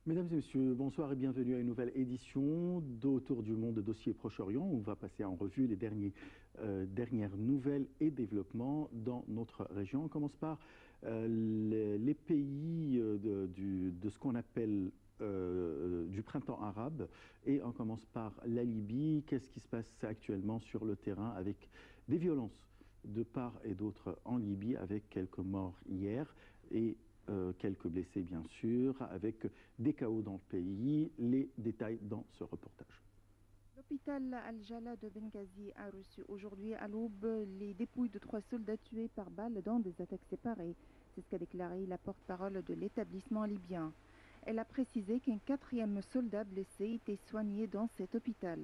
Mesdames et messieurs, bonsoir et bienvenue à une nouvelle édition d'Autour du monde dossier Proche-Orient. On va passer en revue les dernières nouvelles et développements dans notre région. On commence par les pays de ce qu'on appelle du printemps arabe et on commence par la Libye. Qu'est-ce qui se passe actuellement sur le terrain avec des violences de part et d'autre en Libye avec quelques morts hier et quelques blessés bien sûr, avec des chaos dans le pays. Les détails dans ce reportage. L'hôpital Al-Jala de Benghazi a reçu aujourd'hui à l'aube les dépouilles de 3 soldats tués par balles dans des attaques séparées. C'est ce qu'a déclaré la porte-parole de l'établissement libyen. Elle a précisé qu'un 4e soldat blessé était soigné dans cet hôpital.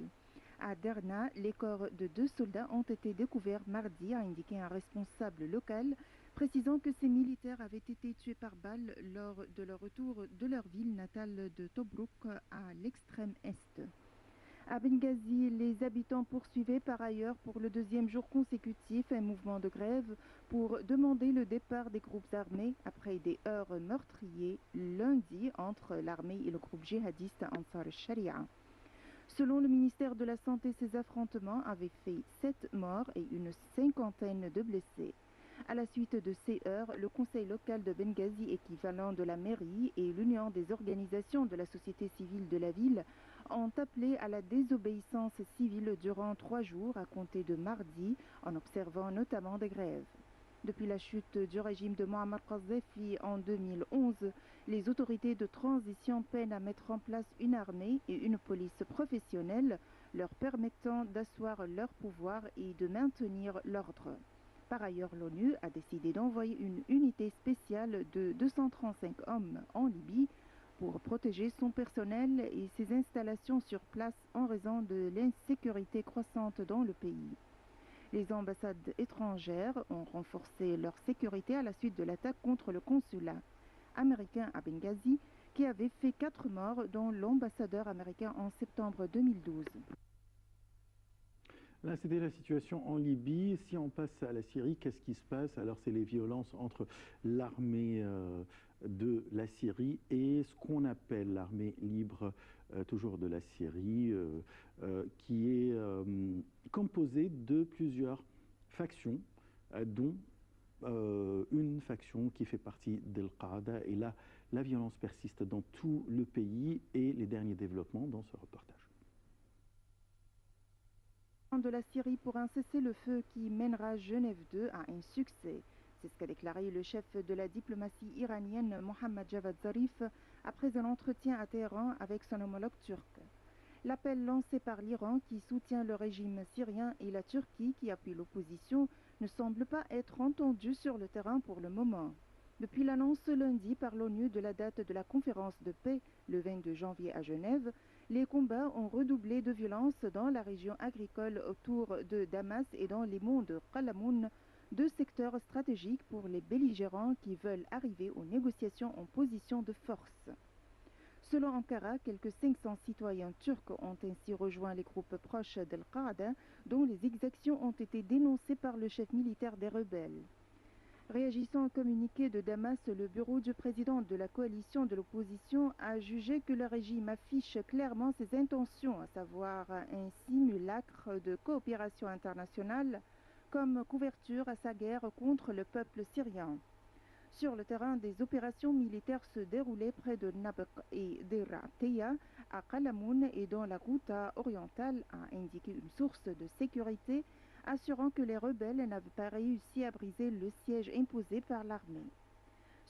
À Derna, les corps de 2 soldats ont été découverts mardi, a indiqué un responsable local, précisant que ces militaires avaient été tués par balles lors de leur retour de leur ville natale de Tobrouk à l'extrême est. À Benghazi, les habitants poursuivaient par ailleurs pour le 2e jour consécutif un mouvement de grève pour demander le départ des groupes armés après des heurts meurtriers lundi entre l'armée et le groupe djihadiste Ansar al-Sharia. Selon le ministère de la Santé, ces affrontements avaient fait 7 morts et une 50aine de blessés. À la suite de ces heurts, le conseil local de Benghazi, équivalent de la mairie, et l'union des organisations de la société civile de la ville ont appelé à la désobéissance civile durant 3 jours à compter de mardi, en observant notamment des grèves. Depuis la chute du régime de Mohamed Kadhafi en 2011, les autorités de transition peinent à mettre en place une armée et une police professionnelle leur permettant d'asseoir leur pouvoir et de maintenir l'ordre. Par ailleurs, l'ONU a décidé d'envoyer une unité spéciale de 235 hommes en Libye pour protéger son personnel et ses installations sur place en raison de l'insécurité croissante dans le pays. Les ambassades étrangères ont renforcé leur sécurité à la suite de l'attaque contre le consulat américain à Benghazi qui avait fait 4 morts, dont l'ambassadeur américain en septembre 2012. Là, c'était la situation en Libye. Si on passe à la Syrie, qu'est-ce qui se passe? Alors, c'est les violences entre l'armée de la Syrie et ce qu'on appelle l'armée libre, toujours de la Syrie, qui est composée de plusieurs factions, dont une faction qui fait partie d'Al-Qaïda. Et là, la violence persiste dans tout le pays et les derniers développements dans ce reportage. De la Syrie pour un cessez-le-feu qui mènera Genève 2 à un succès. C'est ce qu'a déclaré le chef de la diplomatie iranienne Mohammad Javad Zarif après un entretien à Téhéran avec son homologue turc. L'appel lancé par l'Iran qui soutient le régime syrien et la Turquie qui appuie l'opposition ne semble pas être entendu sur le terrain pour le moment. Depuis l'annonce lundi par l'ONU de la date de la conférence de paix, le 22 janvier à Genève, les combats ont redoublé de violence dans la région agricole autour de Damas et dans les monts de Qalamoun, 2 secteurs stratégiques pour les belligérants qui veulent arriver aux négociations en position de force. Selon Ankara, quelques 500 citoyens turcs ont ainsi rejoint les groupes proches d'Al-Qaïda, dont les exactions ont été dénoncées par le chef militaire des rebelles. Réagissant au communiqué de Damas, le bureau du président de la coalition de l'opposition a jugé que le régime affiche clairement ses intentions, à savoir un simulacre de coopération internationale comme couverture à sa guerre contre le peuple syrien. Sur le terrain, des opérations militaires se déroulaient près de Nabq et Deraa à Qalamoun et dans la Ghouta orientale, a indiqué une source de sécurité, assurant que les rebelles n'avaient pas réussi à briser le siège imposé par l'armée.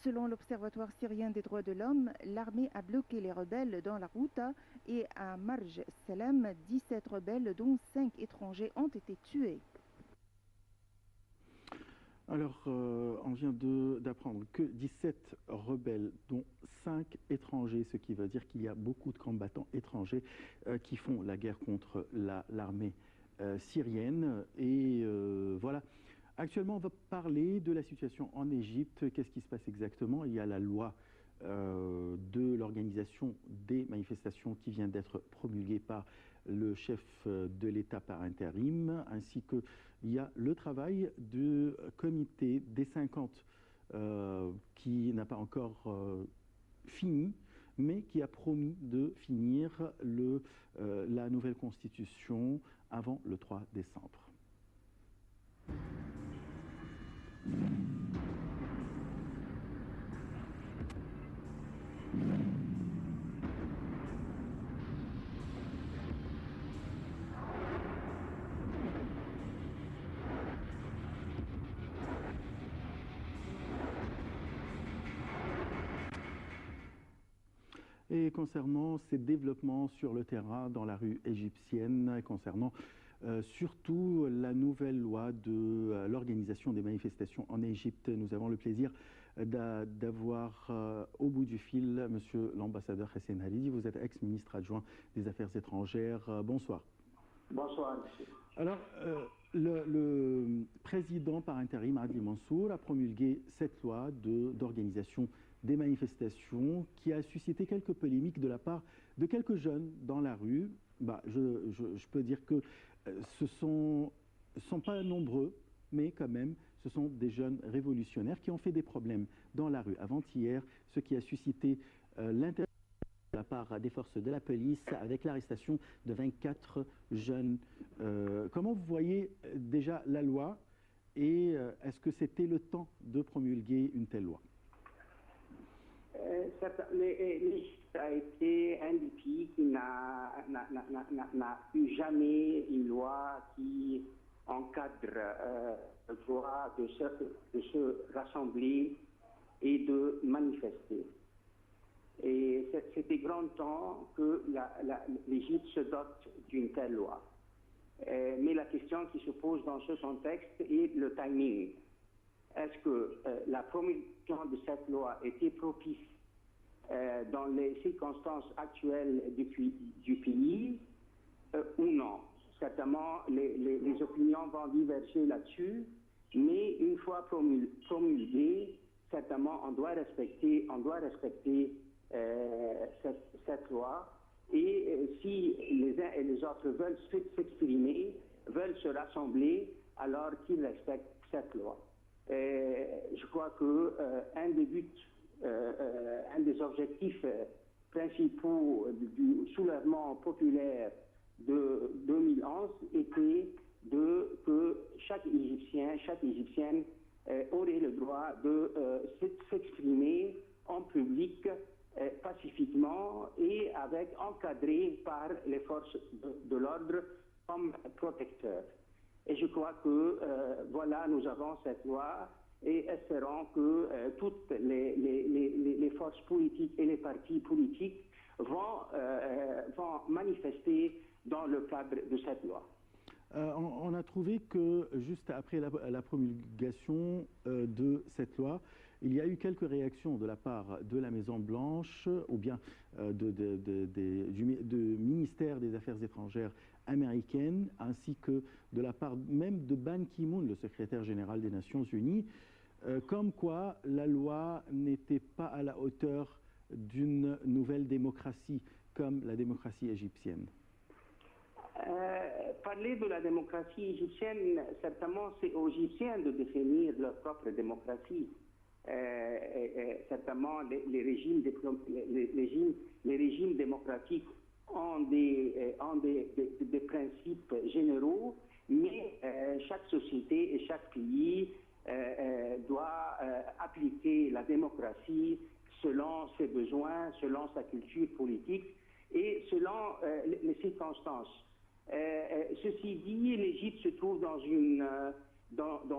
Selon l'Observatoire syrien des droits de l'homme, l'armée a bloqué les rebelles dans la Ghouta et à Marj Salam, 17 rebelles dont 5 étrangers ont été tués. Alors, on vient d'apprendre que 17 rebelles, dont 5 étrangers, ce qui veut dire qu'il y a beaucoup de combattants étrangers qui font la guerre contre l'armée syrienne. Et voilà. Actuellement, on va parler de la situation en Égypte. Qu'est-ce qui se passe exactement? Il y a la loi de l'organisation des manifestations qui vient d'être promulguée par le chef de l'État par intérim, ainsi qu'il y a le travail du comité des 50 qui n'a pas encore fini mais qui a promis de finir la nouvelle constitution avant le 3 décembre. Et concernant ces développements sur le terrain dans la rue égyptienne, concernant surtout la nouvelle loi de l'organisation des manifestations en Égypte, nous avons le plaisir d'avoir au bout du fil Monsieur l'ambassadeur Hessène Halidi. Vous êtes ex-ministre adjoint des Affaires étrangères. Bonsoir. Bonsoir, monsieur. Alors, le président par intérim, Adli Mansour, a promulgué cette loi d'organisation des manifestations qui a suscité quelques polémiques de la part de quelques jeunes dans la rue. Je peux dire que ce sont pas nombreux, mais quand même, ce sont des jeunes révolutionnaires qui ont fait des problèmes dans la rue avant-hier, ce qui a suscité l'intérêt de la part des forces de la police avec l'arrestation de 24 jeunes. Comment vous voyez déjà la loi et est-ce que c'était le temps de promulguer une telle loi? L'Égypte a été un des pays qui n'a eu jamais une loi qui encadre le droit de se rassembler et de manifester. Et c'était grand temps que l'Égypte se dote d'une telle loi. Mais la question qui se pose dans ce contexte est le timing. Est-ce que la promulgation de cette loi était propice dans les circonstances actuelles du pays ou non? Certainement, les opinions vont diverger là-dessus, mais une fois promulguée, certainement, on doit respecter cette loi. Et si les uns et les autres veulent s'exprimer, veulent se rassembler, alors qu'ils respectent cette loi. Je crois que un des buts, un des objectifs principaux du soulèvement populaire de 2011 était que chaque Égyptien, chaque Égyptienne aurait le droit de s'exprimer en public pacifiquement et encadré par les forces de l'ordre comme protecteurs. Et je crois que voilà, nous avons cette loi et espérons que toutes les forces politiques et les partis politiques vont manifester dans le cadre de cette loi. On a trouvé que juste après la promulgation de cette loi, il y a eu quelques réactions de la part de la Maison-Blanche ou bien du ministère des Affaires étrangères américaine, ainsi que de la part même de Ban Ki-moon, le secrétaire général des Nations Unies, comme quoi la loi n'était pas à la hauteur d'une nouvelle démocratie comme la démocratie égyptienne. Parler de la démocratie égyptienne, certainement c'est aux Égyptiens de définir leur propre démocratie. Certainement les régimes démocratiques ont des principes généraux, mais chaque société et chaque pays doit appliquer la démocratie selon ses besoins, selon sa culture politique et selon les circonstances. Ceci dit, l'Égypte se trouve dans